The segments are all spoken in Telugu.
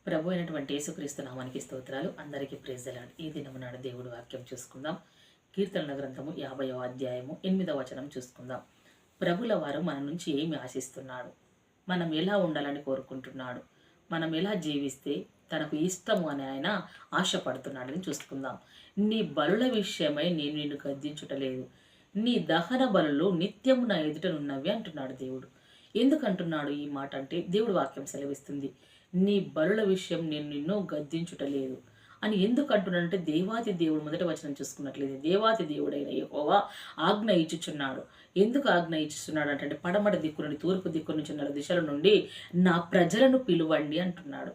ప్రభు అయినటువంటి యేసుక్రీస్తు నామానికి స్తోత్రాలు. అందరికీ ప్రైజ్ ది లార్డ్. ఈ దినము నాడు దేవుడి వాక్యం చూసుకుందాం. కీర్తనల గ్రంథము 50వ అధ్యాయము 8వ వచనం చూసుకుందాం. ప్రభుల వారు మన నుంచి ఏమి ఆశిస్తున్నాడు, మనం ఎలా ఉండాలని కోరుకుంటున్నాడు, మనం ఎలా జీవిస్తే తనకు ఇష్టము అని ఆయన ఆశపడుతున్నాడని చూసుకుందాం. నీ బలుల విషయమై నేను నిన్ను గద్దించుటలేదు, నీ దహన బలులు నిత్యము నా ఎదుటనున్నవి అంటున్నాడు దేవుడు. ఎందుకంటున్నాడు ఈ మాట అంటే దేవుడు వాక్యం సెలవిస్తుంది, నీ బలుల విషయం నేను నిన్ను గద్దించుటలేదు అని. ఎందుకు అంటున్నాడంటే దేవాతి దేవుడు మొదటి వచనం చూసుకున్నట్లయితే దేవాతి దేవుడైన యెహోవా ఆజ్ఞ ఇచ్చుచున్నాడు. ఎందుకు ఆజ్ఞ ఇచ్చుచున్నాడు అంటే పడమటి దిక్కు నుండి తూర్పు దిక్కు నుంచి 4 దిశల నుండి నా ప్రజలను పిలువండి అంటున్నాడు.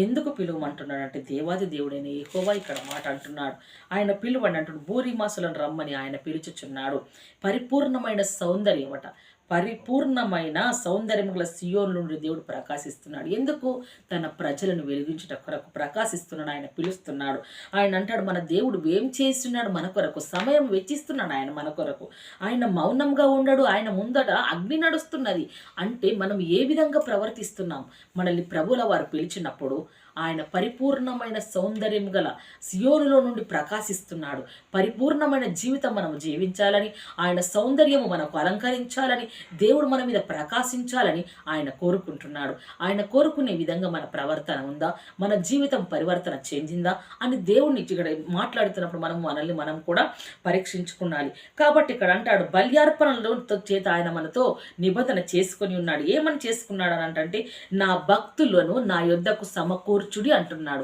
ఎందుకు పిలువమంటున్నాడు అంటే దేవాది దేవుడైన యెహోవా ఇక్కడ మాట అంటున్నాడు. ఆయన పిలువండి అంటున్నాడు. భూరిమాసులను రమ్మని ఆయన పిలుచుచున్నాడు. పరిపూర్ణమైన సౌందర్యమట, పరిపూర్ణమైన సౌందర్యం గల సియోను నుండి దేవుడు ప్రకాశిస్తున్నాడు. ఎందుకు? తన ప్రజలను వెలిగించుట కొరకు ప్రకాశిస్తున్నాడు. ఆయన పిలుస్తున్నాడు. ఆయన అంటాడు, మన దేవుడు ఏం చేస్తున్నాడు మన కొరకు, సమయం వెచ్చిస్తున్నాడు ఆయన మన కొరకు. ఆయన మౌనంగా ఉండడు, ఆయన ముందట అగ్ని నడుస్తున్నది. అంటే మనం ఏ విధంగా ప్రవర్తిస్తున్నాం, మనల్ని ప్రభుల వారు పిలిచినప్పుడు ఆయన పరిపూర్ణమైన సౌందర్యం గల సియోనులో నుండి ప్రకాశిస్తున్నాడు. పరిపూర్ణమైన జీవితం మనం జీవించాలని, ఆయన సౌందర్యము మనకు అలంకరించాలని, దేవుడు మన మీద ప్రకాశించాలని ఆయన కోరుకుంటున్నాడు. ఆయన కోరుకునే విధంగా మన ప్రవర్తన ఉందా, మన జీవితం పరివర్తన చెందిందా అని దేవుడిని ఇక్కడ మాట్లాడుతున్నప్పుడు మనల్ని మనం కూడా పరీక్షించుకోవాలి. కాబట్టి ఇక్కడ అంటాడు, బల్యార్పణలో చేత ఆయన మనతో నిబంధన చేసుకొని ఉన్నాడు. ఏమని చేసుకున్నాడు అని అంటే, నా భక్తులను నా యొద్దకు సమకూర్చుడి అంటున్నాడు.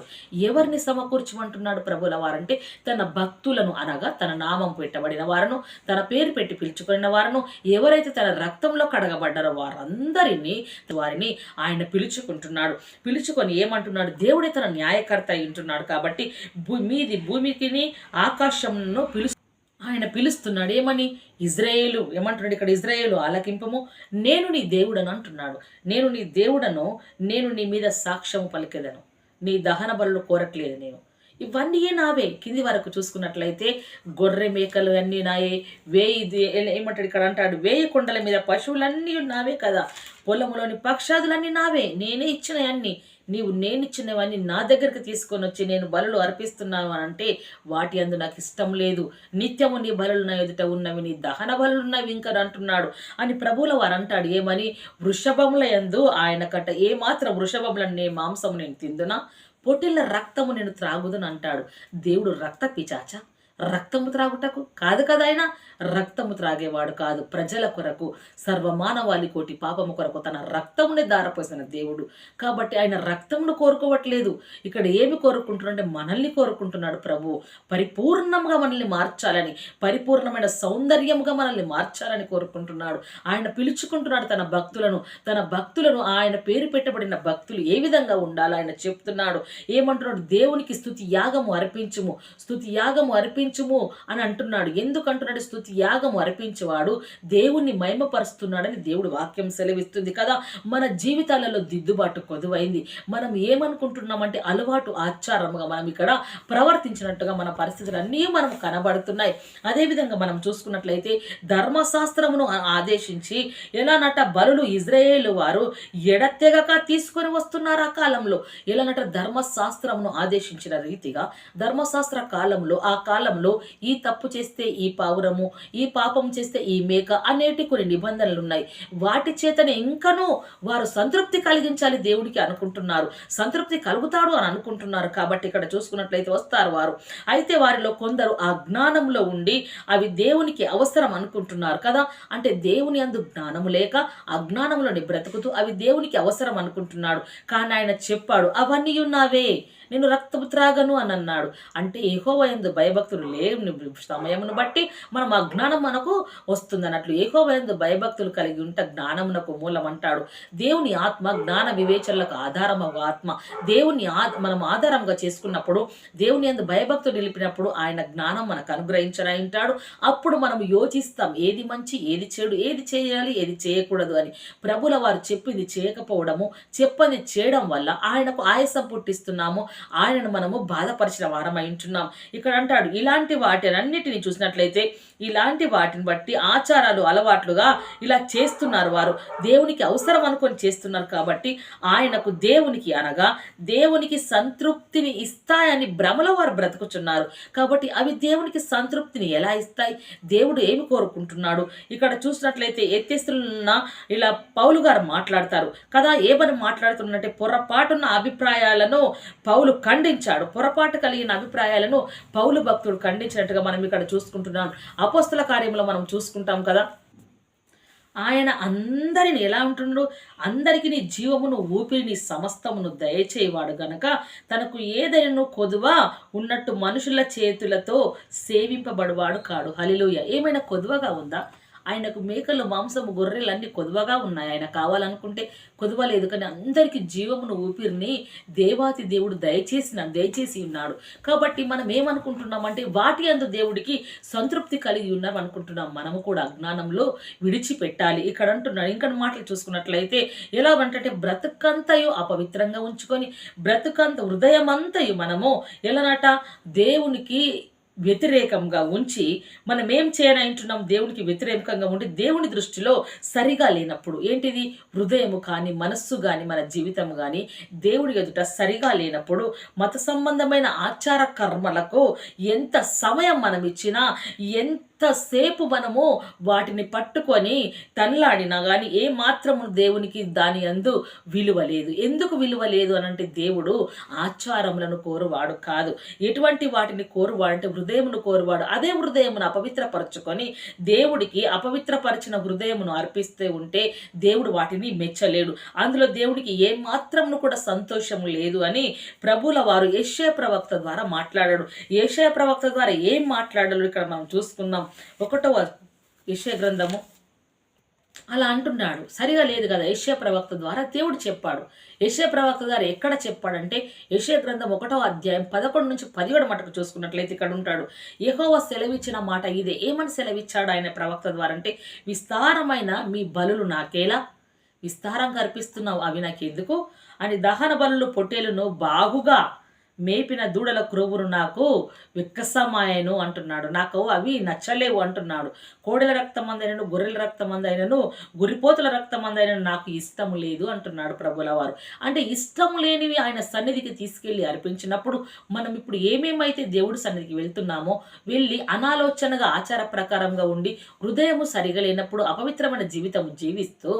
ఎవరిని సమకూర్చమంటున్నాడు ప్రభుల వారంటే, తన భక్తులను అనగా తన నామం పెట్టబడిన వారును, తన పేరు పెట్టి పిలుచుకున్న వారును, ఎవరైతే తన రక్తంలో కడగబడ్డారో వారిని ఆయన పిలుచుకుంటున్నాడు. పిలుచుకొని ఏమంటున్నాడు, దేవుడే తన న్యాయకర్త అయి ఉంటున్నాడు. కాబట్టి భూమికిని ఆకాశంను ఆయన పిలుస్తున్నాడు. ఏమని? ఇజ్రాయేలు ఏమంటున్నాడు ఇక్కడ, ఇజ్రాయేలు ఆలకింపము, నేను నీ దేవుడను అంటున్నాడు. నేను నీ దేవుడను, నేను నీ మీద సాక్ష్యము పలికెదను, నీ దహన బలులు కోరట్లేదు నేను, ఇవన్నీ నావే. కింది వరకు చూసుకున్నట్లయితే గొర్రె మేకలు అన్నీ నాయే, ఏమంటాడు ఇక్కడ అంటాడు, 1000 కొండల మీద పశువులన్నీ నావే కదా, పొలములోని పక్షాదులన్నీ నావే, నేనే ఇచ్చినవన్నీ నీవు నేనిచ్చినవన్నీ నా దగ్గరికి తీసుకొని వచ్చి నేను బలులు అర్పిస్తున్నాను అని అంటే వాటి అందు నాకు ఇష్టం లేదు. నిత్యము నీ బలులు నా ఎదుట ఉన్నవి, నీ దహన బలులు ఉన్నవి ఇంకా అంటున్నాడు అని ప్రభువుల వారు అంటాడు. ఏమని? వృషభముల యందు ఆయన కట్ట ఏమాత్రం వృషభములను నే మాంసము నేను తిందునా, పొట్టిళ్ళ రక్తము నేను త్రాగుదును అంటాడు. దేవుడు రక్త పిచాచ? రక్తము త్రాగుటకు కాదు కదా, ఆయన రక్తము త్రాగేవాడు కాదు. ప్రజల కొరకు, సర్వమానవాళి కోటి పాపము కొరకు తన రక్తముని దారపోసిన దేవుడు. కాబట్టి ఆయన రక్తమును కోరుకోవట్లేదు. ఇక్కడ ఏమి కోరుకుంటున్నాడంటే మనల్ని కోరుకుంటున్నాడు ప్రభు. పరిపూర్ణంగా మనల్ని మార్చాలని, పరిపూర్ణమైన సౌందర్యముగా మనల్ని మార్చాలని కోరుకుంటున్నాడు. ఆయన పిలుచుకుంటున్నాడు తన భక్తులను ఆయన పేరు పెట్టబడిన భక్తులు ఏ విధంగా ఉండాలో ఆయన చెప్తున్నాడు. ఏమంటున్నాడు? దేవునికి స్తుతి యాగము అర్పించుము, స్తుతి యాగము అర్పించుము అని అంటున్నాడు. ఎందుకు అంటున్నాడు? స్తుతి యాగము అర్పించేవాడు దేవుణ్ణి మహిమపరుస్తున్నాడని దేవుడు వాక్యం సెలవిస్తుంది కదా. మన జీవితాలలో దిద్దుబాటు కొదువైంది. మనం ఏమనుకుంటున్నామంటే అలవాటు ఆచారముగా మనం ఇక్కడ ప్రవర్తించినట్టుగా మన పరిస్థితులు అన్నీ మనం కనబడుతున్నాయి. అదేవిధంగా మనం చూసుకున్నట్లయితే ధర్మశాస్త్రమును ఆదేశించి ఎలానట బలులు ఇజ్రాయేలు వారు ఎడతెగక తీసుకొని వస్తున్నారు. ఆ కాలంలో ఎలానట ధర్మశాస్త్రమును ఆదేశించిన రీతిగా ధర్మశాస్త్ర కాలంలో, ఆ కాలంలో ఈ తప్పు చేస్తే ఈ పావురము, ఈ పాపం చేస్తే ఈ మేక అనేటి కొన్ని నిబంధనలు ఉన్నాయి. వాటి చేతనే ఇంకనూ వారు సంతృప్తి కలిగించాలి దేవుడికి అనుకుంటున్నారు, సంతృప్తి కలుగుతాడు అని అనుకుంటున్నారు. కాబట్టి ఇక్కడ చూసుకున్నట్లయితే వస్తారు వారు. అయితే వారిలో కొందరు ఆ జ్ఞానంలో ఉండి అవి దేవునికి అవసరం అనుకుంటున్నారు కదా. అంటే దేవుని యందు జ్ఞానము లేక అజ్ఞానంలోని బ్రతుకుతూ అవి దేవునికి అవసరం అనుకుంటున్నాడు. కానీ ఆయన చెప్పాడు, అవన్నీ ఉన్నావే, నేను రక్తము త్రాగను అని అన్నాడు. అంటే యెహోవా యందు భయభక్తులు లేని సమయమును బట్టి మనం అజ్ఞానం మనకు వస్తుంది అన్నట్లు. యెహోవా యందు భయభక్తులు కలిగి ఉంటే జ్ఞానమునకు మూలం అంటాడు. దేవుని ఆత్మ జ్ఞాన వివేచనలకు ఆధారం ఆత్మ. దేవుని మనం ఆధారంగా చేసుకున్నప్పుడు, దేవుని యందు భయభక్తులు నిలిపినప్పుడు ఆయన జ్ఞానం మనకు అనుగ్రహించని ఉంటాడు. అప్పుడు మనం యోచిస్తాం, ఏది మంచి, ఏది చెడు, ఏది చేయాలి, ఏది చేయకూడదు అని. ప్రభుల వారు చెప్పింది చేయకపోవడము, చెప్పని చేయడం వల్ల ఆయనకు ఆయాసం పుట్టిస్తున్నాము. ఆయనను మనము బాధపరిచిన వారమై ఉంటున్నాం. ఇక్కడ అంటాడు ఇలాంటి వాటినన్నిటిని చూసినట్లయితే ఇలాంటి వాటిని బట్టి ఆచారాలు అలవాట్లుగా ఇలా చేస్తున్నారు వారు. దేవునికి అవసరం అనుకొని చేస్తున్నారు కాబట్టి ఆయనకు దేవునికి అనగా దేవునికి సంతృప్తిని ఇస్తాయని భ్రమలో వారు బ్రతుకుతున్నారు. కాబట్టి అవి దేవునికి సంతృప్తిని ఎలా ఇస్తాయి? దేవుడు ఏమి కోరుకుంటున్నాడు? ఇక్కడ చూసినట్లయితే ఎత్తేస్తున్న ఇలా పౌలు గారు మాట్లాడతారు కదా. ఏమని మాట్లాడుతున్నట్టే పొరపాటున్న అభిప్రాయాలను పౌలు ఖండించాడు. పొరపాటు కలిగిన అభిప్రాయాలను పౌలు భక్తుడు ఖండించినట్టుగా మనం ఇక్కడ చూసుకుంటున్నాం. అపోస్తల కార్యంలో మనం చూసుకుంటాం కదా. ఆయన అందరిని ఎలా ఉంటున్నాడు? అందరికి నీ జీవమును ఊపిరిని సమస్తమును దయచేవాడు గనక తనకు ఏదైనా కొదువ ఉన్నట్టు మనుషుల చేతులతో సేవింపబడువాడు కాడు. హల్లెలూయా. ఏమైనా కొదువగా ఉందా? ఆయనకు మేకలు మాంసము గొర్రెలు అన్ని కొదువగా ఉన్నాయి. ఆయన కావాలనుకుంటే కొదువ లేదు. కానీ అందరికీ జీవమును ఊపిరిని దేవాతి దేవుడు దయచేసి ఉన్నాడు. కాబట్టి మనం ఏమనుకుంటున్నామంటే వాటి అందు దేవుడికి సంతృప్తి కలిగి ఉన్నాం అనుకుంటున్నాం. మనము కూడా అజ్ఞానంలో విడిచిపెట్టాలి. ఇక్కడ అంటున్నాడు ఇంకా మాటలు చూసుకున్నట్లయితే ఎలాగంటే బ్రతుకంతయు అపవిత్రంగా ఉంచుకొని హృదయమంతయు మనము ఎలానట దేవునికి వ్యతిరేకంగా ఉంచి మనం ఏం చేయనంటున్నాం? దేవునికి వ్యతిరేకంగా ఉండి దేవుని దృష్టిలో సరిగా లేనప్పుడు ఏంటిది? హృదయము కానీ మనస్సు కానీ మన జీవితం కానీ దేవుడి ఎదుట సరిగా లేనప్పుడు మత సంబంధమైన ఆచార కర్మలకు ఎంత సమయం మనం ఇచ్చినా ఎంతసేపు మనము వాటిని పట్టుకొని తనలాడినా కానీ ఏ మాత్రము దేవునికి దాని అందు విలువ లేదు. ఎందుకు విలువ లేదు అనంటే దేవుడు ఆచారములను కోరువాడు కాదు. ఎటువంటి వాటిని కోరువాడు అంటే హృదయమును కోరువాడు. అదే హృదయమును అపవిత్రపరచుకొని దేవుడికి అపవిత్రపరిచిన హృదయమును అర్పిస్తే ఉంటే దేవుడు వాటిని మెచ్చలేడు. అందులో దేవుడికి ఏ మాత్రమును కూడా సంతోషము లేదు అని ప్రభుల వారు యెషయా ప్రవక్త ద్వారా మాట్లాడాడు. యెషయా ప్రవక్త ద్వారా ఏం మాట్లాడాడు ఇక్కడ మనం చూసుకుందాం. 1వ యెషయా గ్రంథము అలా అంటున్నాడు. సరిగా లేదు కదా. యెషయా ప్రవక్త ద్వారా దేవుడు చెప్పాడు. యెషయా ప్రవక్త ద్వారా ఎక్కడ చెప్పాడంటే యెషయా గ్రంథం 1వ అధ్యాయం 11 నుంచి 17 మటుకు చూసుకున్నట్లయితే ఇక్కడ ఉంటాడు. యెహోవా సెలవిచ్చిన మాట ఇదే. ఏమని సెలవిచ్చాడు ఆయన ప్రవక్త ద్వారా అంటే విస్తారమైన మీ బలులు నాకేలా? విస్తారంగా అర్పిస్తున్నావు అవి నాకెందుకు అని దహన బలులు పొట్టేలును బాగుగా మేపిన దూడల క్రొవ్వును నాకు విక్కసమాయను అంటున్నాడు. నాకు అవి నచ్చలేవు అంటున్నాడు. కోడెల రక్తం అందైనను గొర్రెల రక్తం అందైనను గురిపోతుల రక్తం అందైనను నాకు ఇష్టము లేదు అంటున్నాడు ప్రభుల వారు. అంటే ఇష్టము లేనివి ఆయన సన్నిధికి తీసుకెళ్లి అర్పించినప్పుడు మనం ఇప్పుడు ఏమేమైతే దేవుడి సన్నిధికి వెళ్తున్నామో వెళ్ళి అనాలోచనగా ఆచార ప్రకారంగా ఉండి హృదయము సరిగా లేనప్పుడు అపవిత్రమైన జీవితం జీవిస్తూ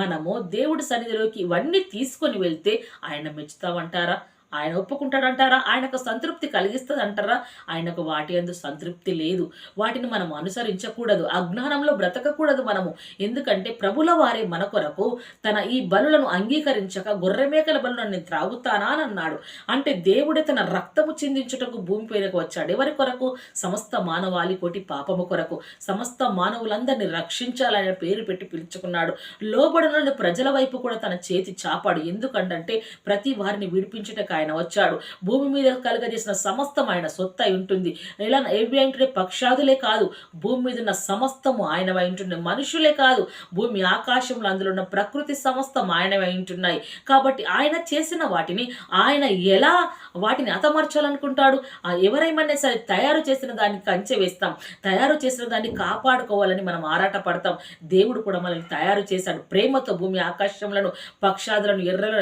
మనము దేవుడి సన్నిధిలోకి ఇవన్నీ తీసుకొని వెళ్తే ఆయన మెచ్చుతామంటారా? ఆయన ఒప్పుకుంటాడంటారా? ఆయనకు సంతృప్తి కలిగిస్తుంది అంటారా? ఆయనకు వాటి అందు సంతృప్తి లేదు. వాటిని మనం అనుసరించకూడదు. అజ్ఞానంలో బ్రతకకూడదు మనము. ఎందుకంటే ప్రభుల వారే మన కొరకు తన ఈ బలులను అంగీకరించక గొర్రెమేకల బలులను నేను త్రాగుతానా అని అన్నాడు. అంటే దేవుడే తన రక్తము చిందించుటకు భూమి పైనకు వచ్చాడు. ఎవరి కొరకు? సమస్త మానవాళి కోటి పాపము కొరకు. సమస్త మానవులందరినీ రక్షించాలనే పేరు పెట్టి పిలుచుకున్నాడు. లోబడిన ప్రజల వైపు కూడా తన చేతి చాపాడు. ఎందుకంటే ప్రతి వారిని విడిపించుటకు ఆయన వచ్చాడు. భూమి మీద కలుగజేసిన సమస్తం ఆయన సొత్తు అయి ఉంటుంది. ఇలా ఏవి అంటే పక్షాదులే కాదు, భూమి మీద ఉన్న సమస్తము ఆయనవై ఉంటున్నాయి. మనుషులే కాదు, భూమి ఆకాశంలో అందులో ఉన్న ప్రకృతి సమస్తం ఆయనవై ఉంటున్నాయి. కాబట్టి ఆయన చేసిన వాటిని ఆయన ఎలా వాటిని హతమర్చాలనుకుంటాడు? ఎవరైనా సరే తయారు చేసిన దాన్ని కంచె వేస్తాం, తయారు చేసిన దాన్ని కాపాడుకోవాలని మనం ఆరాట పడతాం. దేవుడు కూడా మనల్ని తయారు చేశాడు ప్రేమతో. భూమి ఆకాశంలను పక్షాదులను ఎర్ర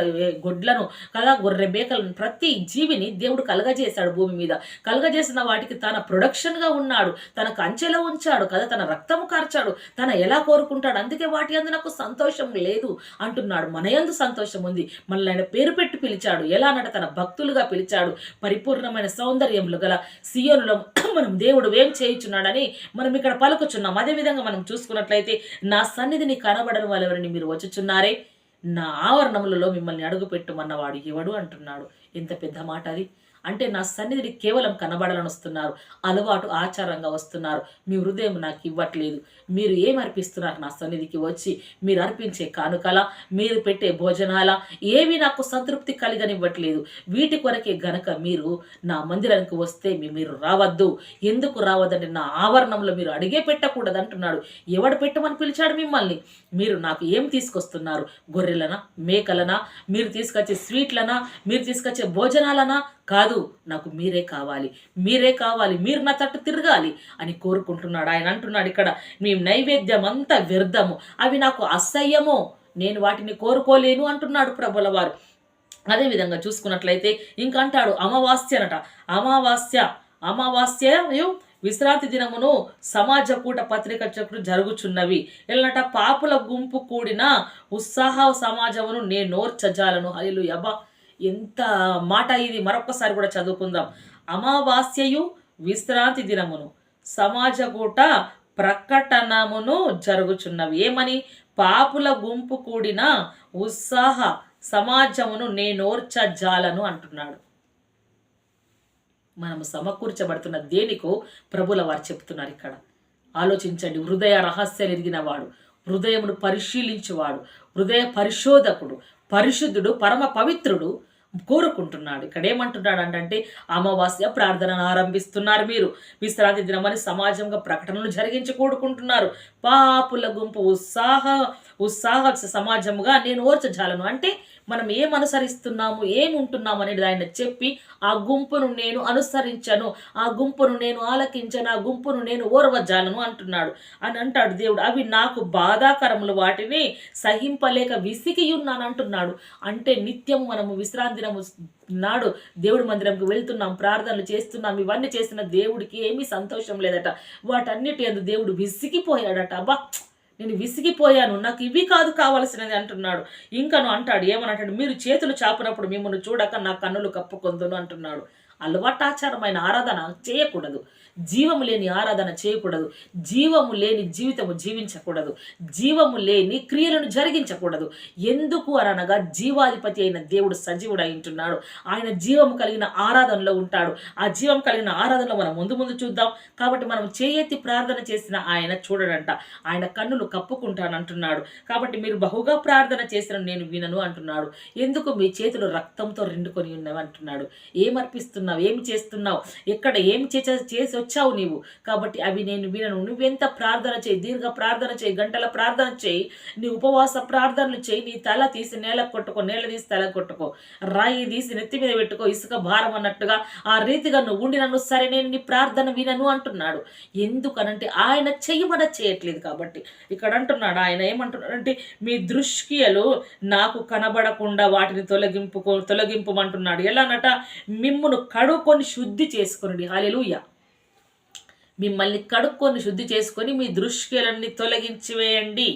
గొడ్లను కదా గొర్రె బేకలను ప్రతి జీవిని దేవుడు కలగజేశాడు. భూమి మీద కలగజేసిన వాటికి తన ప్రొడక్షన్ గా ఉన్నాడు, తన కంచెలో ఉంచాడు కదా, తన రక్తము కార్చాడు, తన ఎలా కోరుకుంటాడు. అందుకే వాటి అందు నాకు సంతోషం లేదు అంటున్నాడు. మన యందు సంతోషం ఉంది. మనల్ని ఆయన పేరు పెట్టి పిలిచాడు. ఎలా అన్నట తన భక్తులుగా పిలిచాడు. పరిపూర్ణమైన సౌందర్యములు గల సియోనులో మనం దేవుడు ఏం చేయుచున్నాడని మనం ఇక్కడ పలుకుచున్నాం. అదేవిధంగా మనం చూసుకున్నట్లయితే నా సన్నిధిని కనబడని వాళ్ళెవరిని మీరు వచ్చుచున్నారే, నా ఆవరణములలో మిమ్మల్ని అడుగుపెట్టుమన్నవాడు ఎవడు అంటున్నాడు. ఎంత పెద్ద మాట అది. అంటే నా సన్నిధిని కేవలం కనబడాలని వస్తున్నారు, అలవాటు ఆచారంగా వస్తున్నారు. మీ హృదయం నాకు ఇవ్వట్లేదు, మీరు ఏం అర్పిస్తున్నారు నా సన్నిధికి వచ్చి? మీరు అర్పించే కానుకల, మీరు పెట్టే భోజనాల, ఏవి నాకు సంతృప్తి కలిగనివ్వట్లేదు. వీటి కొరకే గనక మీరు నా మందిరానికి వస్తే మీరు రావద్దు. ఎందుకు రావద్దంటే నా ఆవరణంలో మీరు అడిగే పెట్టకూడదు అంటున్నాడు. ఎవడు పెట్టమని పిలిచాడు మిమ్మల్ని? మీరు నాకు ఏం తీసుకొస్తున్నారు? గొర్రెలనా, మేకలనా, మీరు తీసుకొచ్చే స్వీట్లనా, మీరు తీసుకొచ్చే భోజనాలనా? కాదు, నాకు మీరే కావాలి, మీరే కావాలి, మీరు నా తట్టు తిరగాలి అని కోరుకుంటున్నాడు. ఆయన అంటున్నాడు ఇక్కడ, మీ నైవేద్యం అంతా వ్యర్థము, అవి నాకు అసహ్యము, నేను వాటిని కోరుకోలేను అంటున్నాడు ప్రభుల వారు. అదేవిధంగా చూసుకున్నట్లయితే ఇంకా అంటాడు అమావాస్యనట. అమావాస్య విశ్రాంతి దినమును సమాజ కూట పత్రిక చక్రు జరుగుచున్నవి ఎల్లట పాపుల గుంపు కూడిన ఉత్సాహ సమాజమును నేనోర్చజాలను. హల్లెలూయా. అబ్బా, ఎంత మాట ఇది! మరొక్కసారి కూడా చదువుకుందాం. అమావాస్యయు విశ్రాంతి దినమును సమాజకూట ప్రకటనమును జరుగుచున్నవి. ఏమని? పాపుల గుంపు కూడిన ఉత్సాహ సమాజమును నేనోర్చజాలను అంటున్నాడు. మనము సమకూర్చబడుతున్న దేనికో ప్రభుల వారు చెప్తున్నారు ఇక్కడ. ఆలోచించండి. హృదయ రహస్యాలు ఎరిగిన వాడు, హృదయమును పరిశీలించువాడు, హృదయ పరిశోధకుడు, పరిశుద్ధుడు, పరమ పవిత్రుడు కోరుకుంటున్నాడు. ఇక్కడ ఏమంటున్నాడు అంటే అమావాస్య ప్రార్థనను ఆరంభిస్తున్నారు మీరు, విశ్రాంతి దినమని సమాజంగా ప్రకటనలు జరిగించి కూడుకుంటున్నారు. పాపుల గుంపు ఉత్సాహ సమాజముగా నేను ఓర్చజాలను అంటే మనం ఏం అనుసరిస్తున్నాము, ఏముంటున్నాము అనేది ఆయన చెప్పి, ఆ గుంపును నేను అనుసరించను, ఆ గుంపును నేను ఆలకించను, ఆ గుంపును నేను ఓర్వజాలను అంటున్నాడు అని అంటాడు దేవుడు. అవి నాకు బాధాకరములు, వాటిని సహింపలేక విసిగియున్నాను అంటున్నాడు. అంటే నిత్యము మనము విశ్రాంతి దినము నాడు దేవుడి మందిరంకి వెళ్తున్నాం, ప్రార్థనలు చేస్తున్నాం, ఇవన్నీ చేసిన దేవుడికి ఏమీ సంతోషం లేదట. వాటన్నిటి యందు దేవుడు విసిగిపోయాడట. అబ్బా, నేను విసిగిపోయాను, నాకు ఇవి కాదు కావలసినది అంటున్నాడు. ఇంకను అంటాడు, ఏమనంటాడు, మీరు చేతులు చాపినప్పుడు మిమ్మల్ని చూడక నా కన్నులు కప్పుకొందును అంటున్నాడు. అలవాటాచారమైన ఆరాధన చేయకూడదు, జీవము లేని ఆరాధన చేయకూడదు, జీవము లేని జీవితము జీవించకూడదు, జీవము లేని క్రియలను జరిగించకూడదు. ఎందుకు అనగా జీవాధిపతి అయిన దేవుడు సజీవుడు ఉంటున్నాడు. ఆయన జీవము కలిగిన ఆరాధనలో ఉంటాడు. ఆ జీవం కలిగిన ఆరాధనలో మనం ముందు ముందు చూద్దాం. కాబట్టి మనం చేయెత్తి ప్రార్థన చేసిన ఆయన చూడడంట, ఆయన కన్నులు కప్పుకుంటానంటున్నాడు. కాబట్టి మీరు బహుగా ప్రార్థన చేసిన నేను వినను అంటున్నాడు. ఎందుకు మీ చేతులు రక్తంతో రెండుకొని ఉన్నవి అంటున్నాడు. ఏమర్పిస్తున్నావు, ఏమి చేస్తున్నావు, ఎక్కడ ఏమి చేసి వచ్చావు నీవు, కాబట్టి అవి నేను వినను. నువ్వెంత ప్రార్థన చేయి, దీర్ఘ ప్రార్థన చేయి, గంటల ప్రార్థన చేయి, నీ ఉపవాస ప్రార్థనలు చేయి, నీ తల తీసి నేలకు కొట్టుకో, నేల తీసి తల కొట్టుకో, రాయి తీసి నెత్తి మీద పెట్టుకో, ఇసుక భారం అన్నట్టుగా ఆ రీతిగా నువ్వు ఉండినను సరే, నేను నీ ప్రార్థన వినను అంటున్నాడు. ఎందుకనంటే ఆయన చేయట్లేదు. కాబట్టి ఇక్కడ అంటున్నాడు, ఆయన ఏమంటున్నాడంటే మీ దృష్టియలు నాకు కనబడకుండా వాటిని తొలగింపమంటున్నాడు. ఎలానట? మిమ్మును కడుక్కొని శుద్ధి చేసుకుని. హల్లెలూయా. మిమ్మల్ని కడుక్కొని శుద్ధి చేసుకొని మీ దృష్టిలన్నీ తొలగించివేయండి,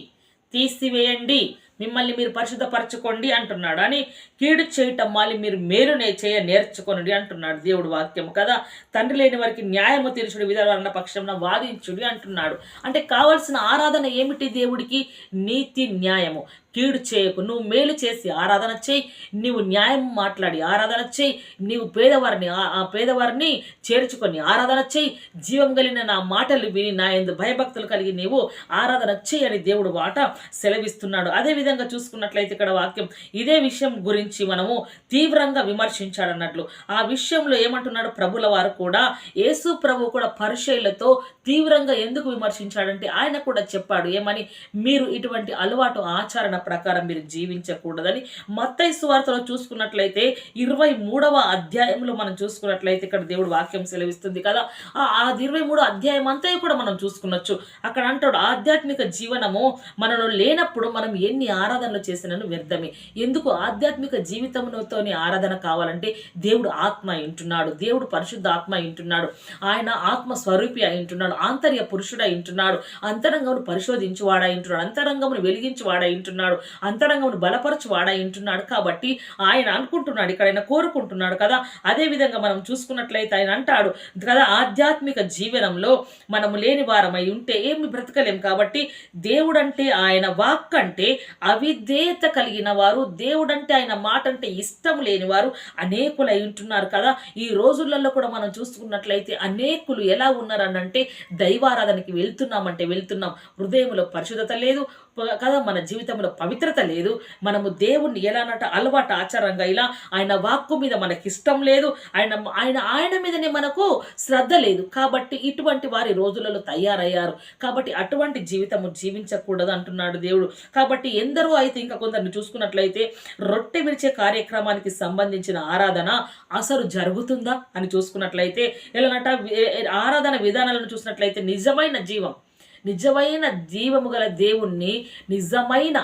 తీసివేయండి, మిమ్మల్ని మీరు పరిశుద్ధపరచుకోండి అంటున్నాడు. అని కీడు చేయటం మాలి మీరు మేలునే నేర్చుకోండి అంటున్నాడు దేవుడు వాక్యము కదా. తండ్రి లేని వారికి న్యాయము తీర్చుడు, విధవరణ పక్షంన వాదించుడి అంటున్నాడు. అంటే కావలసిన ఆరాధన ఏమిటి దేవుడికి? నీతి న్యాయము. కీడు చేయకు, నువ్వు మేలు చేసి ఆరాధన చేయి, నీవు న్యాయం మాట్లాడి ఆరాధన చేయి, నీవు పేదవారిని చేర్చుకొని ఆరాధన చేయి, జీవం కలిగిన నా మాటలు విని నా యందు భయభక్తులు కలిగి నీవు ఆరాధన చేయి అని దేవుడు మాట సెలవిస్తున్నాడు. అదేవిధంగా చూసుకున్నట్లయితే ఇక్కడ వాక్యం ఇదే విషయం గురించి మనము తీవ్రంగా విమర్శించాడన్నట్లు. ఆ విషయంలో ఏమంటున్నాడు ప్రభుల వారు కూడా, యేసు ప్రభు కూడా పరిచయులతో తీవ్రంగా ఎందుకు విమర్శించాడంటే ఆయన కూడా చెప్పాడు ఏమని, మీరు ఇటువంటి అలవాటు ఆచరణ ప్రకారం మీరు జీవించకూడదని. మత్తయి సువార్తలో చూసుకున్నట్లయితే 23వ అధ్యాయంలో మనం చూసుకున్నట్లయితే ఇక్కడ దేవుడు వాక్యం సెలవిస్తుంది కదా. ఆ 23వ అధ్యాయం అంతా కూడా మనం చూసుకున్నచ్చు. అక్కడ అంటాడు, ఆధ్యాత్మిక జీవనము మనలో లేనప్పుడు మనం ఎన్ని ఆరాధనలు చేసినను వ్యర్థమే. ఎందుకు? ఆధ్యాత్మిక జీవితంతోని ఆరాధన కావాలంటే దేవుడు ఆత్మ ఉంటున్నాడు, దేవుడు పరిశుద్ధ ఆత్మ ఉంటున్నాడు, ఆయన ఆత్మ స్వరూపి ఉంటున్నాడు, ఆంతర్య పురుషుడు ఉంటున్నాడు, అంతరంగమును పరిశోధించువాడా ఉంటున్నాడు, అంతరంగమును వెలిగించువాడా ఉంటున్నాడు. ఉంటున్నాడు, అంతరంగమును బలపరచు వాడై ఉంటున్నాడు. కాబట్టి ఆయన అనుకుంటున్నాడు, ఇక్కడ ఆయన కోరుకుంటున్నాడు కదా. అదే విధంగా మనం చూసుకున్నట్లయితే ఆయన అంటాడు కదా, ఆధ్యాత్మిక జీవనంలో మనము లేని వారమై ఉంటే ఏమి బ్రతకలేం. కాబట్టి దేవుడంటే, ఆయన వాక్ అంటే అవిధేయత కలిగిన వారు, దేవుడంటే ఆయన మాట అంటే ఇష్టం లేని వారు అనేకులై ఉంటున్నారు కదా. ఈ రోజులలో కూడా మనం చూసుకున్నట్లయితే అనేకులు ఎలా ఉన్నారనంటే, దైవారాధనకి వెళ్తున్నామంటే వెళ్తున్నాం, హృదయంలో పరిశుద్ధత లేదు కదా, మన జీవితంలో పవిత్రత లేదు. మనము దేవుణ్ణి ఎలానట అలవాటు ఆచారంగా ఇలా ఆయన వాక్కు మీద మనకి ఇష్టం లేదు, ఆయన ఆయన ఆయన మీదనే మనకు శ్రద్ధ లేదు. కాబట్టి ఇటువంటి వారి రోజులలో తయారయ్యారు. కాబట్టి అటువంటి జీవితము జీవించకూడదు అంటున్నాడు దేవుడు. కాబట్టి ఎందరో అయితే ఇంకా కొందరిని చూసుకున్నట్లయితే రొట్టె విరిచే కార్యక్రమానికి సంబంధించిన ఆరాధన అసలు జరుగుతుందా అని చూసుకున్నట్లయితే ఎలానట ఆరాధన విధానాలను చూసినట్లయితే నిజమైన జీవము గల దేవుణ్ణి, నిజమైన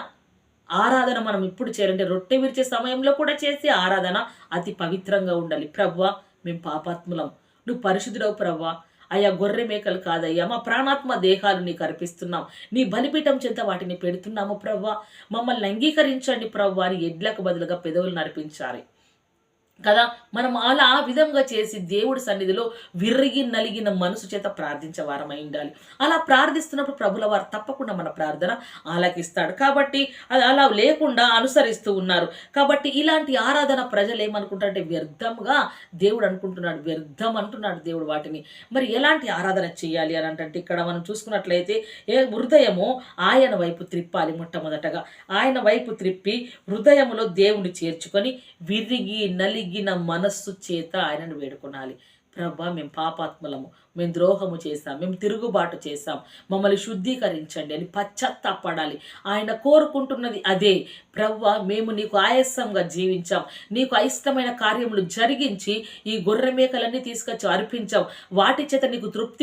ఆరాధన మనం ఇప్పుడు చేయాలంటే రొట్టె విరిచే సమయంలో కూడా చేసే ఆరాధన అతి పవిత్రంగా ఉండాలి. ప్రవ్వా, మేము పాపాత్ములం, నువ్వు పరిశుద్ధుడవు ప్రవ్వా, అయ్యా గొర్రె మేకలు కాదయ్యా, మా ప్రాణాత్మ దేహాలు నీకు అర్పిస్తున్నాం, నీ బలిపీఠం చెంత వాటిని పెడుతున్నాము ప్రవ్వా, మమ్మల్ని అంగీకరించండి ప్రవ్వా అని ఎడ్లకు బదులుగా పెదవులను అర్పించాలి కదా. మనం అలా ఆ విధంగా చేసి దేవుడి సన్నిధిలో విరిగి నలిగిన మనసు చేత ప్రార్థించే వారమై ఉండాలి. అలా ప్రార్థిస్తున్నప్పుడు ప్రభుల వారు తప్పకుండా మన ప్రార్థన ఆలకిస్తాడు. కాబట్టి అది అలా లేకుండా అనుసరిస్తూ ఉన్నారు. కాబట్టి ఇలాంటి ఆరాధన ప్రజలు ఏమనుకుంటారంటే వ్యర్థంగా దేవుడు అనుకుంటున్నాడు, వ్యర్థం అంటున్నాడు దేవుడు వాటిని. మరి ఎలాంటి ఆరాధన చేయాలి అని అంటే ఇక్కడ మనం చూసుకున్నట్లయితే హృదయము ఆయన వైపు త్రిప్పాలి. మొట్టమొదటగా ఆయన వైపు త్రిప్పి హృదయములో దేవుని చేర్చుకొని విరిగి నలిగిన మనస్సు చేత ఆయనను వేడుకొనాలి. ప్రభా, మేము పాపాత్ములము, మేము ద్రోహము చేశాం, మేము తిరుగుబాటు చేశాం, మమ్మల్ని శుద్ధీకరించండి అని పశ్చాత్తాపడాలి. ఆయన కోరుకుంటున్నది అదే. ప్రవ్వా, మేము నీకు ఆయాసంగా జీవించాం, నీకు అయిష్టమైన కార్యములు జరిగించి ఈ గొర్రె మేకలన్నీ తీసుకొచ్చి అర్పించాం, వాటి చేత నీకు తృప్తి